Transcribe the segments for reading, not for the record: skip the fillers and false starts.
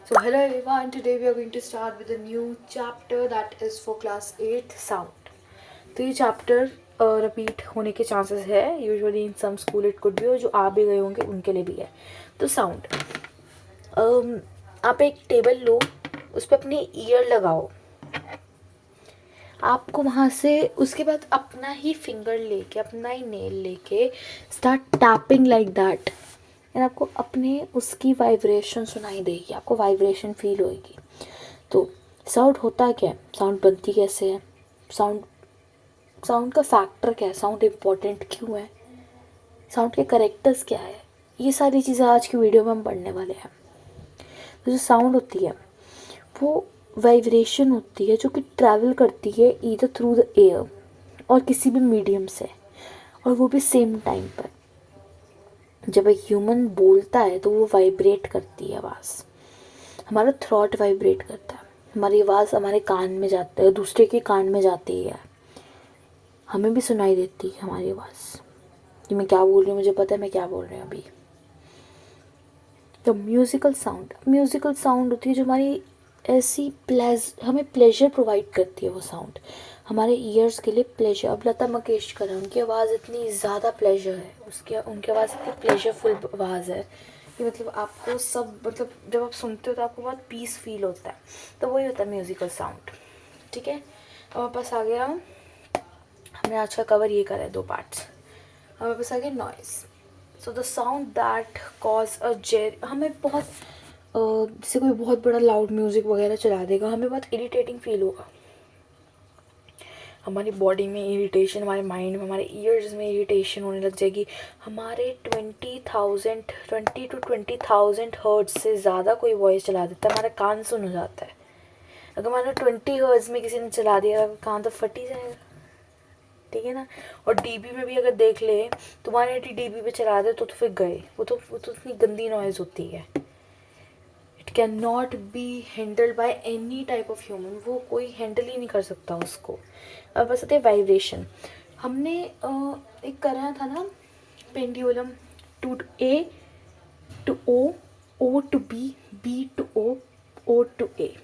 So hello everyone, today we are going to start with a new chapter that is for class 8 sound. तो ये chapter repeat होने के chances है usually in some school it could भी, और जो आ भी गए होंगे उनके लिए भी है. तो साउंड, आप एक टेबल लो, उस पर अपनी ईयर लगाओ. आपको वहाँ से उसके बाद अपना ही फिंगर लेके, अपना ही नेल लेके start tapping like that, and आपको अपने उसकी वाइब्रेशन सुनाई देगी, आपको वाइब्रेशन फील होएगी. तो साउंड होता क्या है, साउंड बनती कैसे है, साउंड साउंड का फैक्टर क्या है, साउंड इम्पोर्टेंट क्यों है, साउंड के करेक्टर्स क्या है, ये सारी चीज़ें आज की वीडियो में हम पढ़ने वाले हैं. तो जो साउंड होती है वो वाइब्रेशन होती है जो कि ट्रैवल करती है ईदर थ्रू द एयर और किसी भी मीडियम से, और वो भी सेम टाइम पर. जब एक ह्यूमन बोलता है तो वो वाइब्रेट करती है आवाज़, हमारा थ्रॉट वाइब्रेट करता है, हमारी आवाज़ हमारे कान में जाता है, दूसरे के कान में जाती है, हमें भी सुनाई देती है हमारी आवाज़ कि मैं क्या बोल रही हूँ, मुझे पता है मैं क्या बोल रही हूँ अभी. तो म्यूज़िकल साउंड होती है जो हमारी ऐसी हमें प्लेजर प्रोवाइड करती है. वो साउंड हमारे ईयर्स के लिए प्लेजर. अब लता मंगेशकर है, उनकी आवाज़ इतनी ज़्यादा प्लेजर है, उनकी आवाज़ इतनी प्लेजरफुल आवाज़ है कि मतलब आपको सब, मतलब जब आप सुनते हो तो आपको बहुत पीस फील होता है. तो वही होता है म्यूज़िकल साउंड. ठीक है, अब हमारे पास आ गया, हमने आज का कवर ये करा है 2 पार्ट्स. हमारे पास आ गया noise. So the sound that cause a जेर, हमें बहुत जैसे कोई बहुत बड़ा लाउड म्यूज़िक वगैरह चला देगा, हमें बहुत इरिटेटिंग फील होगा, हमारी बॉडी में इरिटेशन, हमारे माइंड में, हमारे ईयर्स में इरिटेशन होने लग जाएगी. हमारे 20,000 हर्ट्ज से ज़्यादा कोई वॉइस चला देता है, हमारा कान सुन हो जाता है. अगर मान लो 20 हर्ट्ज में किसी ने चला दिया, कान तो फट ही जाएगा. ठीक है ना. और डीबी में भी अगर देख ले, तुम्हारे डीबी पे चला दे तो फिर गए. वो तो इतनी गंदी नॉइज़ होती है. It can not be handled by any type of human, वो कोई हैंडल ही नहीं कर सकता उसको. अब बस आते वाइब्रेशन. हमने एक करा था ना pendulum, to A to O, O to B, B to O, O to A,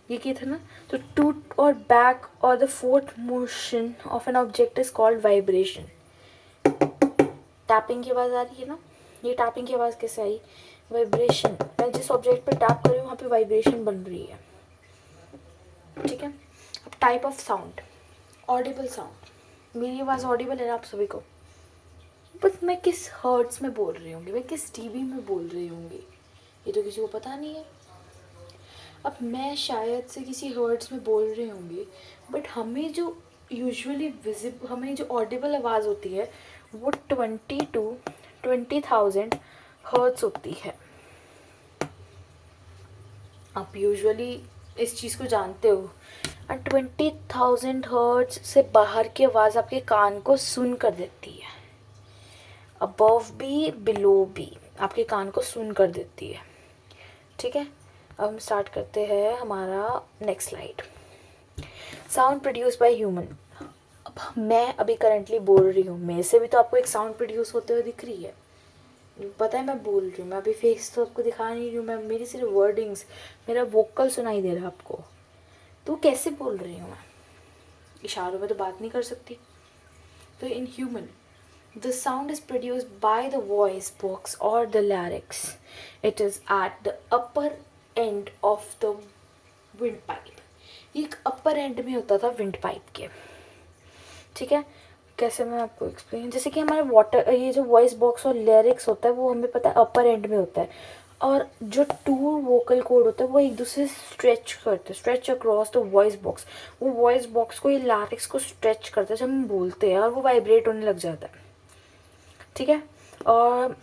ये किया था ना. तो टू और बैक और the forth motion of an object is called vibration. Tapping की आवाज़ आ रही है ना, ये टैपिंग की आवाज़ कैसे आई, वाइब्रेशन. मैं जिस ऑब्जेक्ट पे टैप कर रही हूँ वहाँ पे वाइब्रेशन बन रही है. ठीक है. अब type of sound, Audible sound. मेरी आवाज़ ऑडिबल है ना आप सभी को, बस मैं किस हर्ट्स में बोल रही होंगी, मैं किस टीवी में बोल रही होंगी, ये तो किसी को पता नहीं है. अब मैं शायद से किसी हर्ट्स में बोल रही होंगी, बट हमें जो हमें जो ऑडिबल आवाज़ होती है वो 20,000 हर्ट्स होती है. आप यूजुअली इस चीज़ को जानते हो. एंड 20,000 हर्ट्स से बाहर की आवाज़ आपके कान को सुन कर देती है, अबव भी बिलो भी आपके कान को सुन कर देती है. ठीक है. अब हम स्टार्ट करते हैं हमारा next slide. Sound produce by human. अब मैं अभी करंटली बोल रही हूँ, मेरे से भी तो आपको एक साउंड प्रोड्यूस होते हुए दिख रही है, पता है मैं बोल रही हूँ. मैं अभी फेस तो आपको दिखा नहीं रही हूँ, मैं मेरी सिर्फ वर्डिंग्स, मेरा वोकल सुनाई दे रहा है आपको. तो कैसे बोल रही हूँ मैं, इशारों में तो बात नहीं कर सकती. तो in human the sound is produced by the voice box or the larynx. It is at the upper end of the windpipe. ये एक अपर एंड में होता था विंड पाइप के. ठीक है. कैसे मैं आपको एक्सप्लेन, जैसे कि हमारे वाटर, ये जो वॉइस बॉक्स और लिरिक्स होता है वो हमें पता है अपर एंड में होता है, और जो टू वोकल कोड होता है वो एक दूसरे से स्ट्रेच करते हैं, stretch across the voice box. वो वॉइस बॉक्स को, ये लिरिक्स को स्ट्रेच करते हैं जब हम बोलते हैं, और वो वाइब्रेट होने लग जाता है. ठीक है. और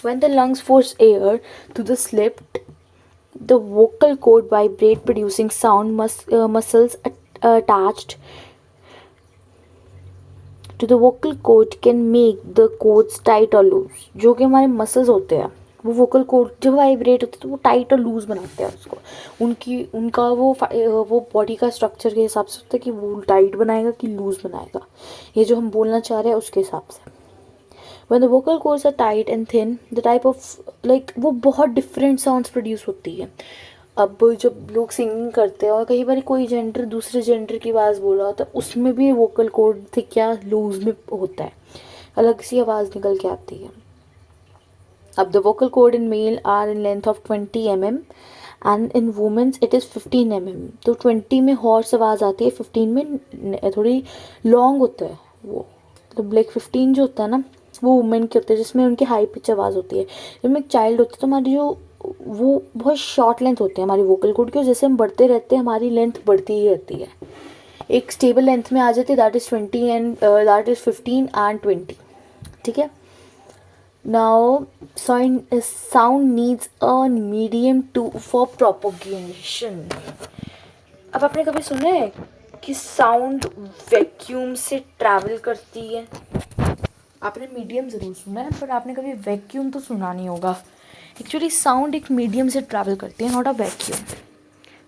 when the lungs force air to the slip, the vocal cord vibrate producing sound. Muscles attached to the vocal cord can make the cords tight or loose. जो कि हमारे मसल्स होते हैं, वो वोकल कोड जब वाइब्रेट होते हैं तो वो टाइट और लूज़ बनाते हैं उसको. उनका वो बॉडी का स्ट्रक्चर के हिसाब से होता है कि वो टाइट बनाएगा कि लूज़ बनाएगा, ये जो हम बोलना चाह रहे हैं उसके हिसाब से. When the vocal cords are tight and thin the type of like वो बहुत डिफरेंट साउंड्स प्रोड्यूस होती है। अब जब लोग सिंगिंग करते हैं और कई बार कोई जेंडर दूसरे जेंडर की आवाज़ बोल रहा होता है, उसमें भी वोकल कॉर्ड थिक या लूज में होता है, अलग सी आवाज़ निकल के आती है। अब the vocal cord in male are in length of 20 mm and in women's it is 15 mm। तो 20 में हॉर्स आवाज़ आती है, 15 में थोड़ी लॉन्ग होता है वो, मतलब लाइक 15 जो होता है ना वो वुमेन के होते हैं जिसमें उनकी हाई पिच आवाज़ होती है। जब मैं एक चाइल्ड होती है तो हमारी जो वो बहुत शॉर्ट लेंथ होती है हमारी वोकल कॉर्ड की, और जैसे हम बढ़ते रहते हैं हमारी लेंथ बढ़ती ही रहती है, एक स्टेबल लेंथ में आ जाती है, that is 20 and that is 15 and 20। ठीक है। Now sound needs a medium to for propagation. अब आपने कभी सुना है कि साउंड वैक्यूम से ट्रैवल करती है? आपने मीडियम ज़रूर सुना है पर आपने कभी वैक्यूम तो सुना नहीं होगा। एक्चुअली साउंड एक मीडियम से ट्रैवल करती है, नॉट अ वैक्यूम।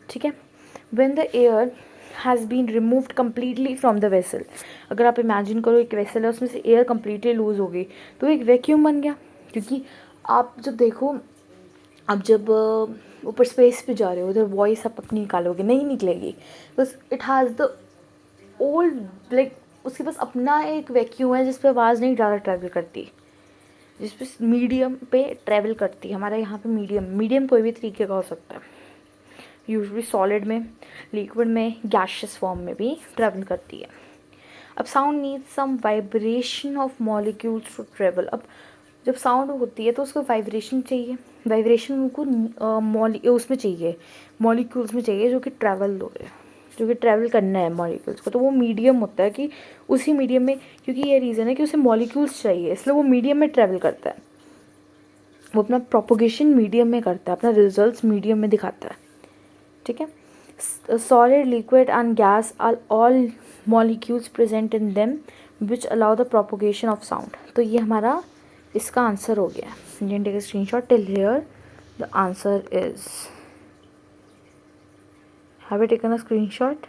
ठीक है। When the air has been removed completely from the vessel, अगर आप इमेजिन करो एक वेसल है उसमें से एयर कम्प्लीटली लूज हो गई तो एक वैक्यूम बन गया। क्योंकि आप जब देखो, आप जब ऊपर स्पेस पे जा रहे हो उधर वॉइस आप अपनी निकालोगे, नहीं निकलेगी, बस it has the old like उसके पास अपना एक वैक्यूम है जिस पे आवाज़ नहीं ज़्यादा ट्रैवल करती, जिस पे मीडियम पे ट्रैवल करती है। हमारे यहाँ पे मीडियम कोई भी तरीके का हो सकता है, यूजुअली सॉलिड में, लिक्विड में, गैशियस फॉर्म में भी ट्रैवल करती है। अब sound needs some vibration of molecules to travel. अब जब साउंड होती है तो उसको वाइब्रेशन चाहिए, वाइब्रेशन उनको उसमें चाहिए, मॉलिक्यूल्स में चाहिए जो कि ट्रैवल हो रहे हैं, जो कि ट्रैवल करना है मॉलिक्यूल्स को। तो वो मीडियम होता है कि उसी मीडियम में, क्योंकि ये रीज़न है कि उसे मॉलिक्यूल्स चाहिए इसलिए वो मीडियम में ट्रैवल करता है, वो अपना प्रोपोगेशन मीडियम में करता है, अपना रिजल्ट्स मीडियम में दिखाता है। ठीक है। Solid, liquid and gas are all molecules present in them which allow the propagation of sound. तो ये हमारा इसका आंसर हो गया। You can take a screenshot till here the answer is. Have you taken a screenshot?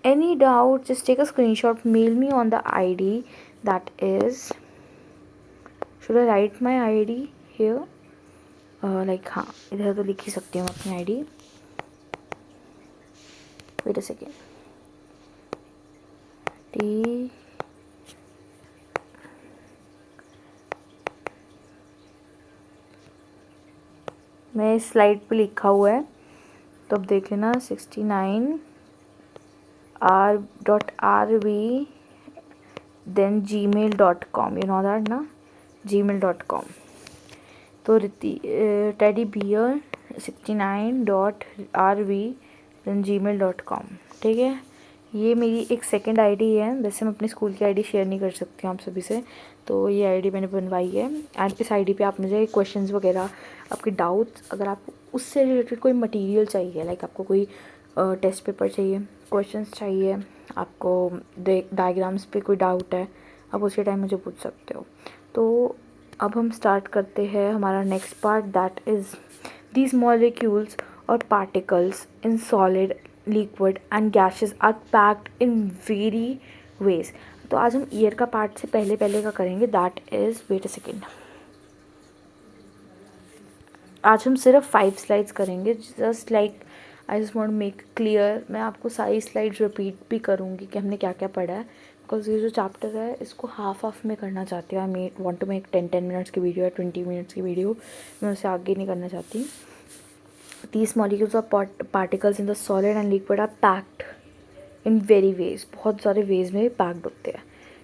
Any doubt, just take a screenshot, mail me on the ID that is, should I write my ID here? Like हाँ, इधर तो लिख ही सकती हूँ अपनी ID. Wait a second. T मैं इस slide पे लिखा हुआ है तो अब देख लेना 69 r.rv then gmail.com, you know that ना, gmail.com। तो teddy bear 69.rv then gmail.com। ठीक है। ये मेरी एक सेकंड आईडी है, वैसे मैं अपनी स्कूल की आईडी शेयर नहीं कर सकती हूँ आप सभी से, तो ये आईडी मैंने बनवाई है। एंड इस आईडी पे आप मुझे क्वेश्चंस वगैरह, आपके डाउट्स, अगर आपको उससे रिलेटेड कोई मटेरियल चाहिए, लाइक आपको कोई टेस्ट पेपर चाहिए, क्वेश्चंस चाहिए, आपको डायग्राम्स पे कोई डाउट है, आप उसी टाइम मुझे पूछ सकते हो। तो अब हम स्टार्ट करते हैं हमारा next part, that is these molecules और particles in solid, liquid and gases are packed in very ways. तो आज हम ईयर का पार्ट से पहले का करेंगे, that is, wait a second, आज हम सिर्फ 5 स्लाइड्स करेंगे, just like I just want make clear. मैं आपको सारी स्लाइड्स रिपीट भी करूँगी कि हमने क्या क्या पढ़ा है, बिकॉज ये जो चैप्टर है इसको हाफ में करना चाहती हूँ। I want to make 10 minutes की वीडियो या 20 मिनट्स की वीडियो, मैं उसे आगे नहीं करना चाहती। These molecules or particles in the solid and liquid are packed in very ways, बहुत सारे वेज में पैक्ड होते हैं।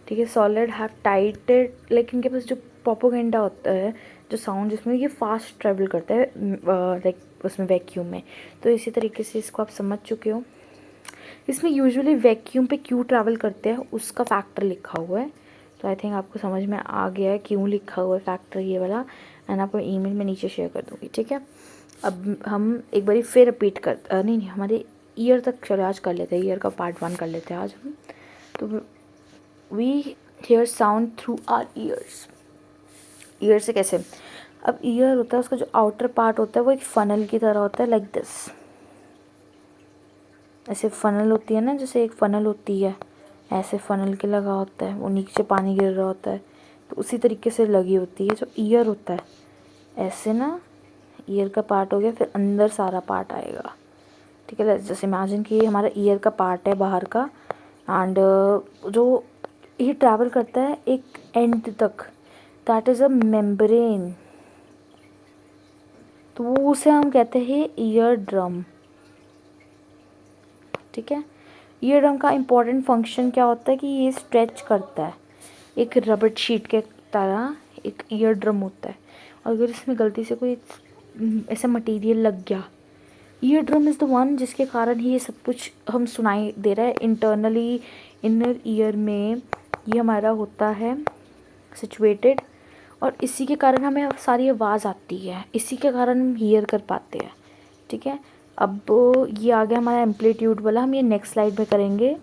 ठीक है। सॉलिड हैव टाइटेड, लाइक इनके पास जो प्रोपोगेंडा होता है, जो साउंड जिसमें ये फास्ट ट्रेवल करता है लाइक उसमें वैक्यूम में, तो इसी तरीके से इसको आप समझ चुके हो। इसमें यूजुअली वैक्यूम पे क्यों ट्रैवल करते हैं उसका फैक्टर लिखा हुआ है, तो आई थिंक आपको समझ में आ गया है क्यों लिखा हुआ है फैक्टर ये वाला, एंड आपको ईमेल में नीचे शेयर कर दूँगी। ठीक है। अब हम एक बारी फिर रिपीट कर नहीं हमारे ईयर तक चलो आज कर लेते हैं, ईयर का पार्ट 1 कर लेते हैं आज हम। तो we hear sound through our ears. Ear से कैसे? अब ईयर होता है, उसका जो आउटर पार्ट होता है वो एक फनल की तरह होता है, लाइक दिस, ऐसे फनल होती है ना, जैसे एक फनल होती है ऐसे फनल के लगा होता है, वो नीचे पानी गिर रहा होता है, तो उसी तरीके से लगी होती है। जो ईयर होता है ऐसे ना, ईयर का पार्ट हो गया, फिर अंदर सारा पार्ट आएगा, ठीक है। जैसे इमेजिन कि ये हमारा ईयर का पार्ट है बाहर का, एंड जो ये ट्रैवल करता है एक एंड तक, दैट इज़ अ मेम्ब्रेन, तो वो उसे हम कहते हैं ईयर ड्रम, ठीक है। ईयर ड्रम का इम्पोर्टेंट फंक्शन क्या होता है कि ये स्ट्रेच करता है, एक रबड़ शीट के तरह एक ईयर ड्रम होता है। और अगर इसमें गलती से कोई ऐसा मटेरियल लग गया, ear drum is the one जिसके कारण ही ये सब कुछ हम सुनाई दे रहा है इंटरनली, इनर ईयर में ये हमारा होता है सिचुएटेड, और इसी के कारण हमें सारी आवाज़ आती है, इसी के कारण हम हियर कर पाते हैं, ठीक है। अब ये आ गया हमारा एम्पलीट्यूड वाला, हम ये नेक्स्ट स्लाइड में करेंगे।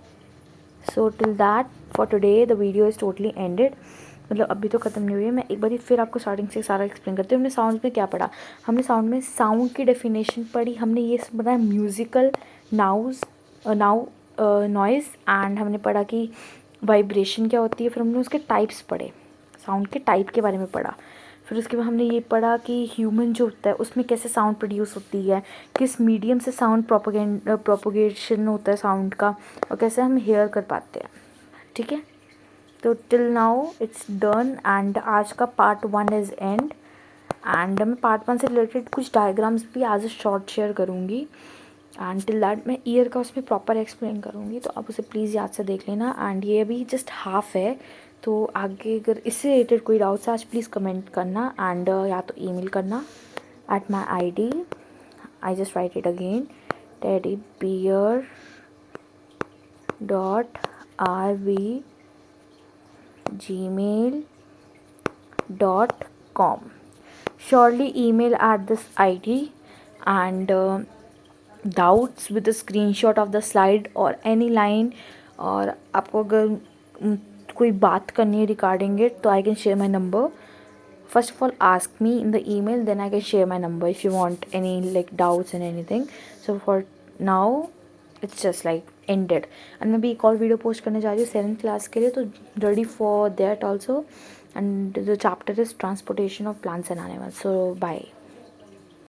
So till that for today the video is totally ended, मतलब अभी तो ख़त्म नहीं हुई है। मैं एक बार फिर आपको स्टार्टिंग से सारा एक्सप्लेन करती हूँ। हमने साउंड में क्या पढ़ा, हमने साउंड में साउंड की डेफिनेशन पढ़ी, हमने ये पढ़ा म्यूज़िकल नॉइज़, एंड हमने पढ़ा कि वाइब्रेशन क्या होती है, फिर हमने उसके टाइप्स पढ़े, साउंड के टाइप के बारे में पढ़ा। फिर उसके बाद हमने ये पढ़ा कि ह्यूमन जो होता है उसमें कैसे साउंड प्रोड्यूस होती है, किस मीडियम से साउंड प्रोपोगेशन होता है साउंड का, और कैसे हम हेयर कर पाते हैं, ठीक है। तो till now it's done, and आज का पार्ट 1 इज़ एंड, एंड मैं पार्ट 1 से रिलेटेड कुछ डायग्राम्स भी एज अ शॉर्ट शेयर करूँगी, एंड टिल दैट मैं ईयर का उसमें प्रॉपर एक्सप्लेन करूँगी, तो आप उसे प्लीज़ याद से देख लेना। एंड ये अभी जस्ट हाफ है, तो आगे अगर इससे रिलेटेड कोई डाउट्स है आज प्लीज़ कमेंट करना, एंड या तो ईमेल करना at my ID, I just right it again, teddybear.rv@gmail.com. Surely email at this ID, and doubts with a screenshot of the slide or any line, और आपको अगर कोई बात करनी है रिगार्डिंग इट, तो I can share my number. First of all, ask me in the email, then I can share my number if you want any like doubts and anything. So for now it's just like ended, and मैं भी एक और video post करने जा रही हूँ 7th class के लिए, तो ready for that also, and the chapter is transportation of plants and animals. So bye.